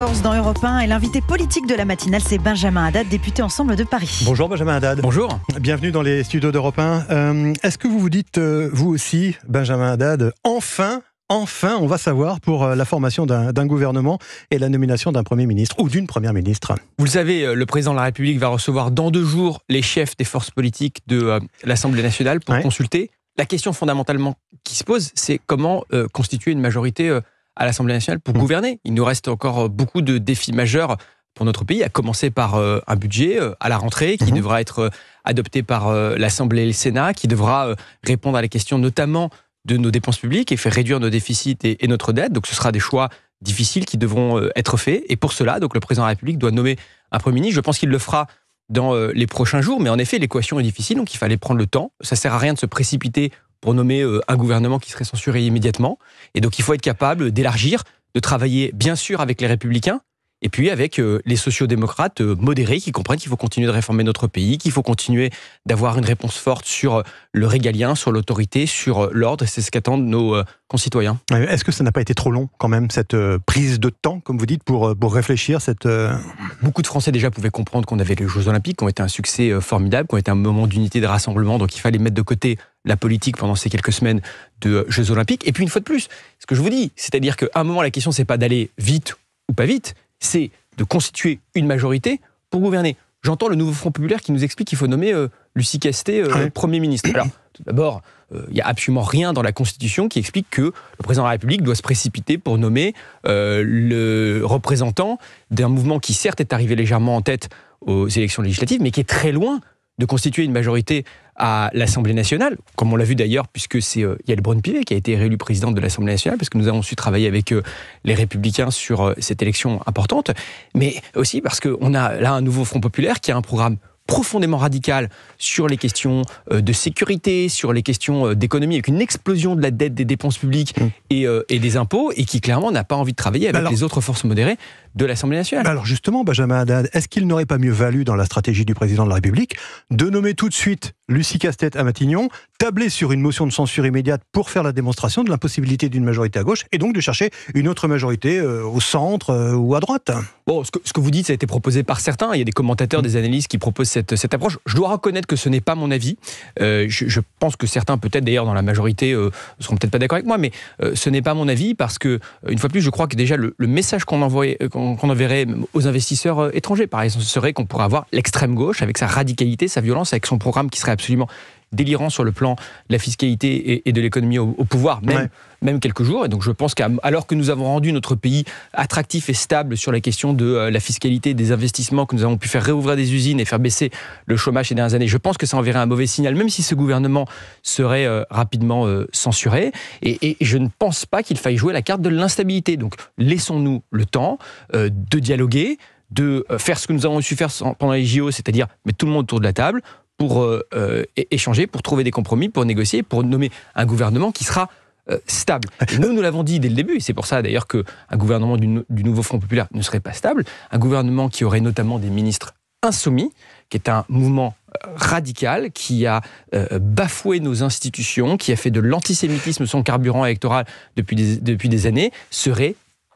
Dans Europe 1 et l'invité politique de la matinale, c'est Benjamin Haddad, député Ensemble de Paris. Bonjour Benjamin Haddad. Bonjour. Bienvenue dans les studios d'Europe 1. Est-ce que vous vous dites, vous aussi, Benjamin Haddad, enfin, on va savoir pour la formation d'un gouvernement et la nomination d'un Premier ministre ou d'une Première ministre? Vous le savez, le président de la République va recevoir dans 2 jours les chefs des forces politiques de l'Assemblée nationale pour consulter. La question fondamentalement qui se pose, c'est comment constituer une majorité à l'Assemblée nationale pour gouverner. Il nous reste encore beaucoup de défis majeurs pour notre pays, à commencer par un budget à la rentrée qui devra être adopté par l'Assemblée et le Sénat, qui devra répondre à la question notamment de nos dépenses publiques et faire réduire nos déficits et notre dette. Donc ce sera des choix difficiles qui devront être faits. Et pour cela, donc, le président de la République doit nommer un Premier ministre. Je pense qu'il le fera dans les prochains jours. Mais en effet, l'équation est difficile, donc il fallait prendre le temps. Ça ne sert à rien de se précipiter pour nommer un gouvernement qui serait censuré immédiatement. Et donc il faut être capable d'élargir, de travailler bien sûr avec les Républicains, et puis avec les sociodémocrates modérés qui comprennent qu'il faut continuer de réformer notre pays, qu'il faut continuer d'avoir une réponse forte sur le régalien, sur l'autorité, sur l'ordre, et c'est ce qu'attendent nos concitoyens. Est-ce que ça n'a pas été trop long quand même, cette prise de temps, comme vous dites, pour réfléchir Beaucoup de Français déjà pouvaient comprendre qu'on avait les Jeux Olympiques, qui ont été un succès formidable, qui ont été un moment d'unité, de rassemblement, donc il fallait mettre de côté la politique pendant ces quelques semaines de Jeux Olympiques. Et puis une fois de plus, ce que je vous dis, c'est-à-dire qu'à un moment la question c'est pas d'aller vite ou pas vite, c'est de constituer une majorité pour gouverner. J'entends le nouveau Front populaire qui nous explique qu'il faut nommer Lucie Castet Premier ministre. Alors, tout d'abord, il n'y a absolument rien dans la Constitution qui explique que le président de la République doit se précipiter pour nommer le représentant d'un mouvement qui certes est arrivé légèrement en tête aux élections législatives, mais qui est très loin de constituer une majorité à l'Assemblée nationale, comme on l'a vu d'ailleurs, puisque c'est Yael Braun-Pivet qui a été réélue présidente de l'Assemblée nationale, parce que nous avons su travailler avec les Républicains sur cette élection importante, mais aussi parce qu'on a là un nouveau Front populaire qui a un programme profondément radical sur les questions de sécurité, sur les questions d'économie, avec une explosion de la dette, des dépenses publiques et des impôts, et qui clairement n'a pas envie de travailler avec les autres forces modérées de l'Assemblée nationale. Alors justement, Benjamin Haddad, est-ce qu'il n'aurait pas mieux valu dans la stratégie du président de la République de nommer tout de suite Lucie Castet à Matignon, tabler sur une motion de censure immédiate pour faire la démonstration de l'impossibilité d'une majorité à gauche, et donc de chercher une autre majorité au centre ou à droite? Bon, ce que vous dites, ça a été proposé par certains. Il y a des commentateurs, des analystes qui proposent cette approche. Je dois reconnaître que ce n'est pas mon avis. Je pense que certains, peut-être d'ailleurs dans la majorité, ne seront peut-être pas d'accord avec moi, mais ce n'est pas mon avis parce que, une fois de plus, je crois que déjà le message qu'on enverrait aux investisseurs étrangers, par exemple, ce serait qu'on pourrait avoir l'extrême gauche avec sa radicalité, sa violence, avec son programme qui serait absolument délirant sur le plan de la fiscalité et de l'économie au pouvoir, même quelques jours. Et donc je pense qu'alors que nous avons rendu notre pays attractif et stable sur la question de la fiscalité, des investissements, que nous avons pu faire réouvrir des usines et faire baisser le chômage ces dernières années, je pense que ça enverrait un mauvais signal, même si ce gouvernement serait rapidement censuré. Et je ne pense pas qu'il faille jouer la carte de l'instabilité. Donc laissons-nous le temps de dialoguer, de faire ce que nous avons su faire pendant les JO, c'est-à-dire mettre tout le monde autour de la table, pour échanger, pour trouver des compromis, pour négocier, pour nommer un gouvernement qui sera stable. Et nous l'avons dit dès le début, et c'est pour ça d'ailleurs qu'un gouvernement du nouveau Front populaire ne serait pas stable, un gouvernement qui aurait notamment des ministres insoumis, qui est un mouvement radical, qui a bafoué nos institutions, qui a fait de l'antisémitisme son carburant électoral depuis des années, serait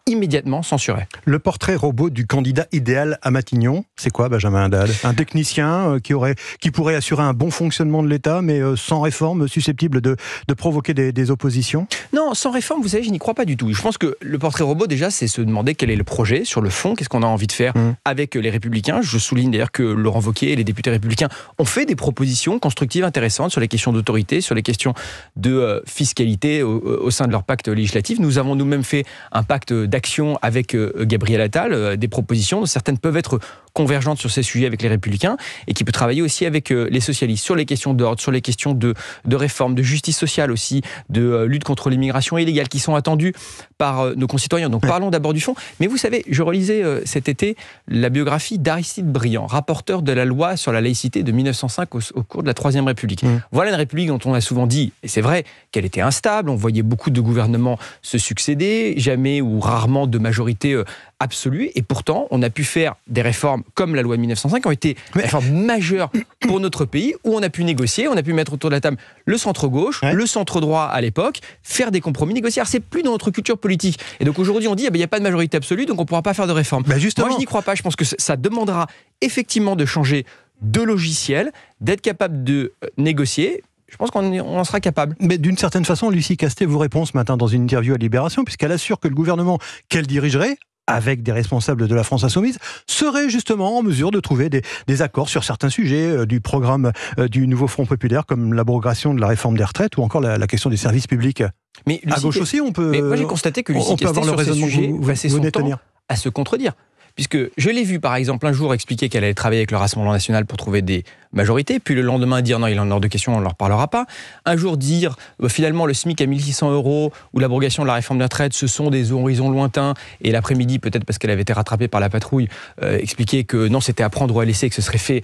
immédiatement censuré. Le portrait robot du candidat idéal à Matignon, c'est quoi, Benjamin Haddad? Un technicien qui pourrait assurer un bon fonctionnement de l'État, mais sans réforme, susceptible de provoquer des oppositions? Non, sans réforme, vous savez, je n'y crois pas du tout. Je pense que le portrait robot, déjà, c'est se demander quel est le projet sur le fond, qu'est-ce qu'on a envie de faire avec les Républicains. Je souligne d'ailleurs que Laurent Wauquiez et les députés républicains ont fait des propositions constructives intéressantes sur les questions d'autorité, sur les questions de fiscalité au sein de leur pacte législatif. Nous avons nous-mêmes fait un pacte d'action avec Gabriel Attal, des propositions dont certaines peuvent être convergentes sur ces sujets avec les Républicains et qui peut travailler aussi avec les socialistes sur les questions d'ordre, sur les questions de réforme, de justice sociale aussi, de lutte contre l'immigration illégale qui sont attendues par nos concitoyens. Donc parlons d'abord du fond. Mais vous savez, je relisais cet été la biographie d'Aristide Briand, rapporteur de la loi sur la laïcité de 1905 au cours de la Troisième République. Voilà une République dont on a souvent dit, et c'est vrai, qu'elle était instable, on voyait beaucoup de gouvernements se succéder, jamais ou rarement de majorité absolue, et pourtant on a pu faire des réformes réformes comme la loi de 1905 ont été des réformes majeures pour notre pays, où on a pu négocier, on a pu mettre autour de la table le centre-gauche, le centre-droit à l'époque, faire des compromis, négocier. Alors, c'est plus dans notre culture politique. Et donc aujourd'hui, on dit il n'y a pas de majorité absolue, donc on ne pourra pas faire de réforme. Moi, je n'y crois pas. Je pense que ça demandera effectivement de changer de logiciel, d'être capable de négocier. Je pense qu'on en sera capable. Mais d'une certaine façon, Lucie Castet vous répond ce matin dans une interview à Libération, puisqu'elle assure que le gouvernement qu'elle dirigerait, avec des responsables de la France Insoumise, serait justement en mesure de trouver des accords sur certains sujets du programme du nouveau Front Populaire, comme l'abrogation de la réforme des retraites ou encore la question des services publics. Mais Lucie, à gauche aussi, on peut... Mais moi, j'ai constaté que Lucie Castet, sur ce sujet, passait son temps à se contredire. Puisque je l'ai vu, par exemple, un jour expliquer qu'elle allait travailler avec le Rassemblement National pour trouver des majorités, puis le lendemain dire non, il en est hors de question, on ne leur parlera pas. Un jour dire finalement le SMIC à 1 600 € ou l'abrogation de la réforme de la retraite, ce sont des horizons lointains. Et l'après-midi, peut-être parce qu'elle avait été rattrapée par la patrouille, expliquer que non, c'était à prendre ou à laisser, que ce serait fait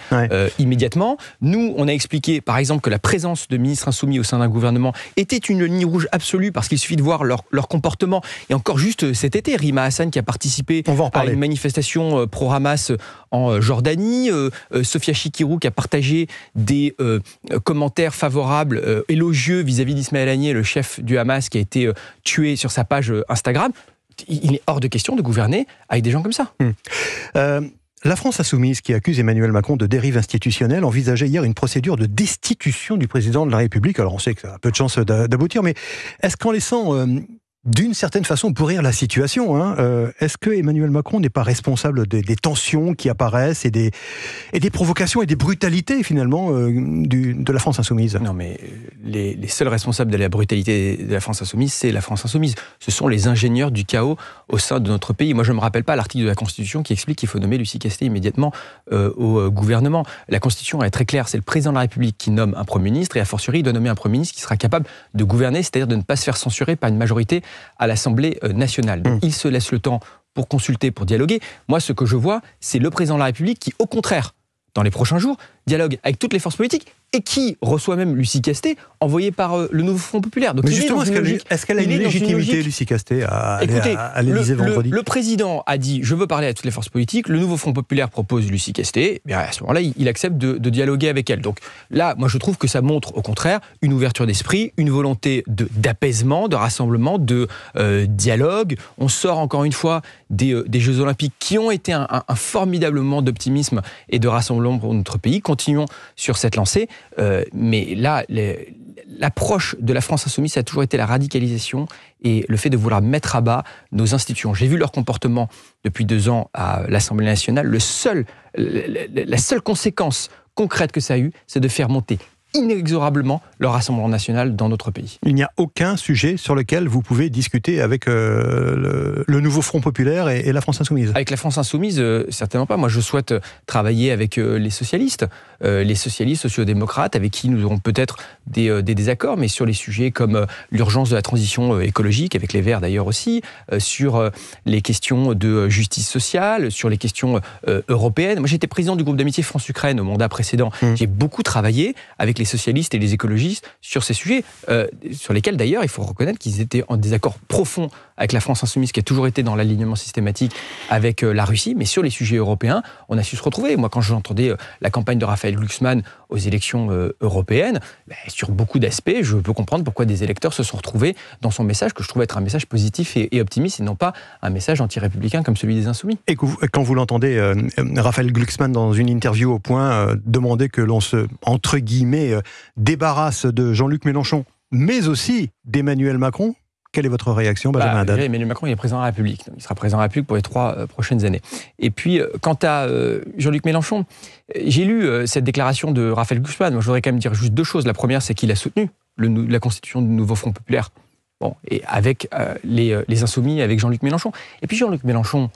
immédiatement. Nous, on a expliqué, par exemple, que la présence de ministres insoumis au sein d'un gouvernement était une ligne rouge absolue, parce qu'il suffit de voir leur comportement. Et encore juste cet été, Rima Hassan qui a participé à une manifestation pro-Hamas en Jordanie, Sofia Chikirou qui a partagé des commentaires favorables, élogieux vis-à-vis d'Ismaël Haniyeh, le chef du Hamas qui a été tué sur sa page Instagram. Il est hors de question de gouverner avec des gens comme ça. La France Insoumise, qui accuse Emmanuel Macron de dérive institutionnelle, envisageait hier une procédure de destitution du président de la République. Alors on sait que ça a peu de chances d'aboutir, mais est-ce qu'en laissant... d'une certaine façon, pourrir la situation, est-ce que Emmanuel Macron n'est pas responsable des tensions qui apparaissent et des provocations et des brutalités, finalement, de la France Insoumise? Non, mais les seuls responsables de la brutalité de la France Insoumise, c'est la France Insoumise. Ce sont les ingénieurs du chaos au sein de notre pays. Moi, je ne me rappelle pas l'article de la Constitution qui explique qu'il faut nommer Lucie Castet immédiatement au gouvernement. La Constitution est très claire, c'est le président de la République qui nomme un Premier ministre, et a fortiori, il doit nommer un Premier ministre qui sera capable de gouverner, c'est-à-dire de ne pas se faire censurer par une majorité à l'Assemblée nationale. Donc, il se laisse le temps pour consulter, pour dialoguer. Moi, ce que je vois, c'est le président de la République qui, au contraire, dans les prochains jours, dialogue avec toutes les forces politiques et qui reçoit même Lucie Castet, envoyée par le nouveau Front Populaire. Donc, mais justement, est-ce qu'elle a une légitimité, Lucie Castet, à aller à l'Élysée vendredi? Le président a dit « je veux parler à toutes les forces politiques », le nouveau Front Populaire propose Lucie Castet, et à ce moment-là, il accepte de dialoguer avec elle. Donc là, moi je trouve que ça montre au contraire une ouverture d'esprit, une volonté d'apaisement, de rassemblement, de dialogue. On sort encore une fois des Jeux Olympiques qui ont été un formidable moment d'optimisme et de rassemblement pour notre pays. Continuons sur cette lancée. Mais là, l'approche de la France Insoumise, ça a toujours été la radicalisation et le fait de vouloir mettre à bas nos institutions. J'ai vu leur comportement depuis 2 ans à l'Assemblée nationale. La seule conséquence concrète que ça a eu, c'est de faire monter inexorablement le Rassemblement national dans notre pays. Il n'y a aucun sujet sur lequel vous pouvez discuter avec le nouveau Front Populaire et la France Insoumise? Avec la France Insoumise, certainement pas. Moi, je souhaite travailler avec les socialistes sociodémocrates, avec qui nous aurons peut-être des désaccords, mais sur les sujets comme l'urgence de la transition écologique, avec les Verts d'ailleurs aussi, sur les questions de justice sociale, sur les questions européennes. Moi, j'étais président du groupe d'amitié France-Ukraine au mandat précédent. J'ai beaucoup travaillé avec les socialistes et les écologistes sur ces sujets, sur lesquels d'ailleurs il faut reconnaître qu'ils étaient en désaccord profond avec la France Insoumise, qui a toujours été dans l'alignement systématique avec la Russie, mais sur les sujets européens, on a su se retrouver. Moi, quand j'entendais la campagne de Raphaël Glucksmann aux élections européennes, sur beaucoup d'aspects, je peux comprendre pourquoi des électeurs se sont retrouvés dans son message, que je trouve être un message positif et optimiste, et non pas un message anti-républicain comme celui des Insoumis. Et quand vous l'entendez, Raphaël Glucksmann, dans une interview au Point, demander que l'on se, entre guillemets, débarrasse de Jean-Luc Mélenchon, mais aussi d'Emmanuel Macron, quelle est votre réaction, Benjamin Haddad? Emmanuel Macron, il est président de la République. Donc il sera président de la République pour les 3 prochaines années. Et puis, quant à Jean-Luc Mélenchon, j'ai lu cette déclaration de Raphaël Glucksmann. Moi, je voudrais quand même dire juste 2 choses. La première, c'est qu'il a soutenu la constitution du nouveau Front Populaire. Bon, et avec les Insoumis, avec Jean-Luc Mélenchon. Et puis Jean-Luc Mélenchon,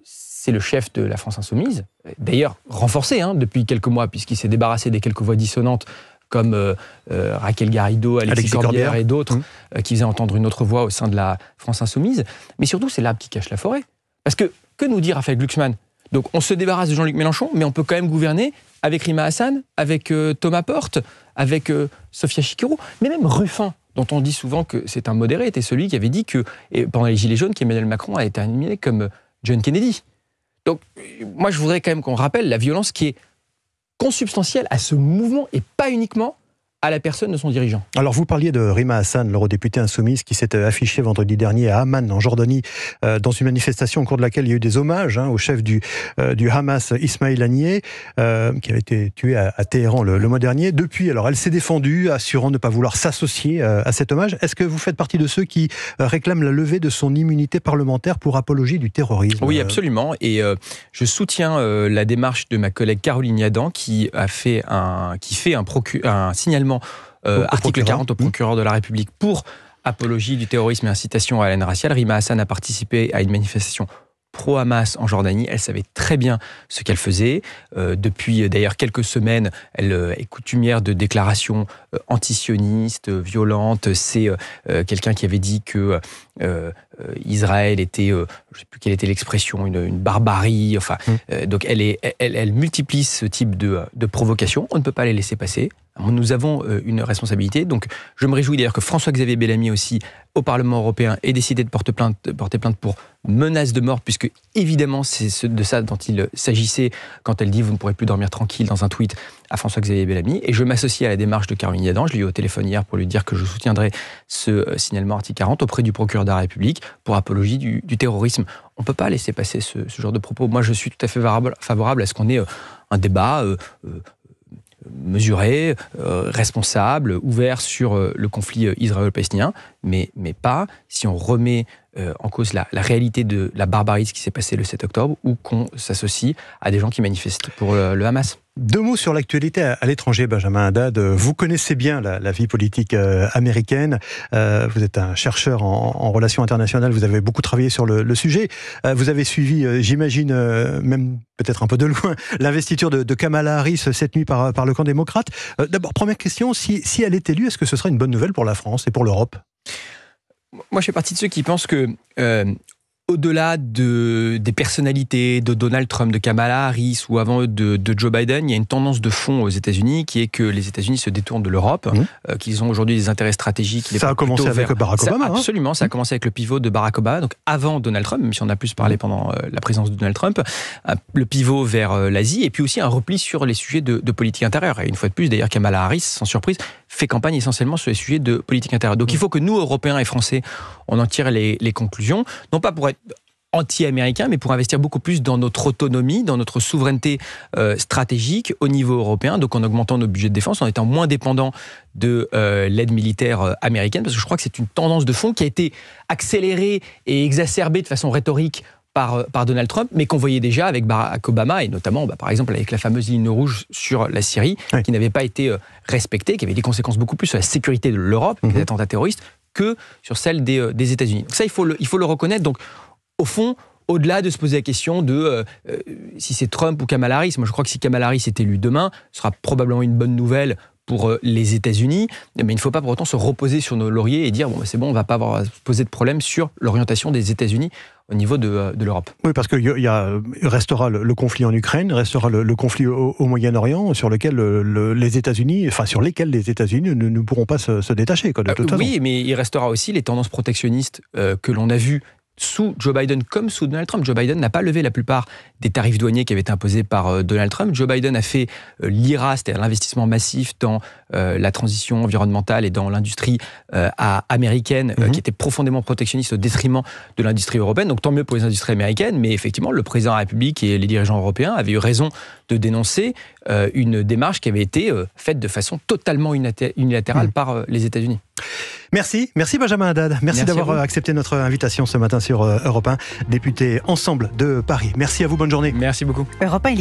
c'est le chef de la France Insoumise, d'ailleurs renforcé depuis quelques mois, puisqu'il s'est débarrassé des quelques voix dissonantes, comme Raquel Garrido, Alexis Corbière et d'autres, qui faisaient entendre une autre voix au sein de la France Insoumise. Mais surtout, c'est l'arbre qui cache la forêt. Parce que nous dit Raphaël Glucksmann? Donc on se débarrasse de Jean-Luc Mélenchon, mais on peut quand même gouverner avec Rima Hassan, avec Thomas Porte, avec Sofia Chikirou, mais même Ruffin, dont on dit souvent que c'est un modéré, était celui qui avait dit que, pendant les Gilets jaunes, qu'Emmanuel Macron a été animé comme John Kennedy. Donc, moi, je voudrais quand même qu'on rappelle la violence qui est consubstantielle à ce mouvement et pas uniquement à la personne de son dirigeant. Alors vous parliez de Rima Hassan, l'eurodéputée insoumise qui s'est affichée vendredi dernier à Amman, en Jordanie, dans une manifestation au cours de laquelle il y a eu des hommages au chef du Hamas, Ismail Haniyeh, qui a été tué à Téhéran le mois dernier. Depuis, alors elle s'est défendue, assurant ne pas vouloir s'associer à cet hommage. Est-ce que vous faites partie de ceux qui réclament la levée de son immunité parlementaire pour apologie du terrorisme ? Oui, absolument. Et je soutiens la démarche de ma collègue Caroline Yadan qui fait un signalement article 40 au procureur de la République pour apologie du terrorisme et incitation à la haine raciale. Rima Hassan a participé à une manifestation pro-Hamas en Jordanie. Elle savait très bien ce qu'elle faisait. Depuis d'ailleurs quelques semaines, elle est coutumière de déclarations antisionistes, violentes. C'est quelqu'un qui avait dit que Israël était, je ne sais plus quelle était l'expression, une barbarie. Enfin, donc elle multiplie ce type de provocation. On ne peut pas les laisser passer. Nous avons une responsabilité. Donc, je me réjouis d'ailleurs que François-Xavier Bellamy aussi, au Parlement européen, ait décidé de porter plainte pour menace de mort, puisque évidemment c'est de ça dont il s'agissait quand elle dit « vous ne pourrez plus dormir tranquille » dans un tweet à François-Xavier Bellamy. Et je m'associe à la démarche de Caroline Yadan. Je l'ai eu au téléphone hier pour lui dire que je soutiendrai ce signalement article 40 auprès du procureur de la République pour apologie du terrorisme. On ne peut pas laisser passer ce genre de propos. Moi, je suis tout à fait favorable à ce qu'on ait un débat mesuré, responsable, ouvert sur le conflit israélo-palestinien, mais pas si on remet en cause la réalité de la barbarie de ce qui s'est passé le 7 octobre ou qu'on s'associe à des gens qui manifestent pour le Hamas. 2 mots sur l'actualité à l'étranger, Benjamin Haddad. Vous connaissez bien la vie politique américaine. Vous êtes un chercheur en relations internationales. Vous avez beaucoup travaillé sur le sujet. Vous avez suivi, j'imagine, même peut-être un peu de loin, l'investiture de Kamala Harris cette nuit par le camp démocrate. D'abord, première question, si elle est élue, est-ce que ce sera une bonne nouvelle pour la France et pour l'Europe ? Moi, je fais partie de ceux qui pensent que au-delà des personnalités de Donald Trump, de Kamala Harris ou avant de Joe Biden, il y a une tendance de fond aux États-Unis qui est que les États-Unis se détournent de l'Europe, qu'ils ont aujourd'hui des intérêts stratégiques. Ça a commencé avec Barack Obama. Absolument, ça a commencé avec le pivot de Barack Obama, donc avant Donald Trump, même si on a plus parlé pendant la présidence de Donald Trump, le pivot vers l'Asie et puis aussi un repli sur les sujets de politique intérieure. Et une fois de plus, d'ailleurs, Kamala Harris, sans surprise, fait campagne essentiellement sur les sujets de politique intérieure. Donc il faut que nous, Européens et Français, on en tire les conclusions, non pas pour être anti-américain, mais pour investir beaucoup plus dans notre autonomie, dans notre souveraineté stratégique au niveau européen, donc en augmentant nos budgets de défense, en étant moins dépendants de l'aide militaire américaine, parce que je crois que c'est une tendance de fond qui a été accélérée et exacerbée de façon rhétorique par Donald Trump, mais qu'on voyait déjà avec Barack Obama, et notamment, par exemple, avec la fameuse ligne rouge sur la Syrie, qui n'avait pas été respectée, qui avait des conséquences beaucoup plus sur la sécurité de l'Europe, des attentats terroristes, que sur celle des États-Unis. Donc ça, il faut le reconnaître. Donc, au fond, au-delà de se poser la question de si c'est Trump ou Kamala Harris, moi je crois que si Kamala Harris est élue demain, ce sera probablement une bonne nouvelle pour les États-Unis, mais il ne faut pas pour autant se reposer sur nos lauriers et dire bon, c'est bon, on ne va pas avoir à se poser de problème sur l'orientation des États-Unis au niveau de l'Europe. Oui, parce qu'il restera le conflit en Ukraine, restera le conflit au Moyen-Orient, sur lequel les États-Unis, enfin sur lesquels les États-Unis ne pourront pas se détacher, quoi, de toute façon. Oui, mais il restera aussi les tendances protectionnistes que l'on a vues sous Joe Biden comme sous Donald Trump. Joe Biden n'a pas levé la plupart des tarifs douaniers qui avaient été imposés par Donald Trump. Joe Biden a fait l'IRA, c'est-à-dire l'investissement massif dans la transition environnementale et dans l'industrie américaine, qui était profondément protectionniste au détriment de l'industrie européenne. Donc tant mieux pour les industries américaines, mais effectivement, le président de la République et les dirigeants européens avaient eu raison de dénoncer une démarche qui avait été faite de façon totalement unilatérale par les États-Unis. Merci Benjamin Haddad. Merci d'avoir accepté notre invitation ce matin sur Europe 1, député Ensemble de Paris. Merci à vous, bonne journée. Merci beaucoup. Europe 1,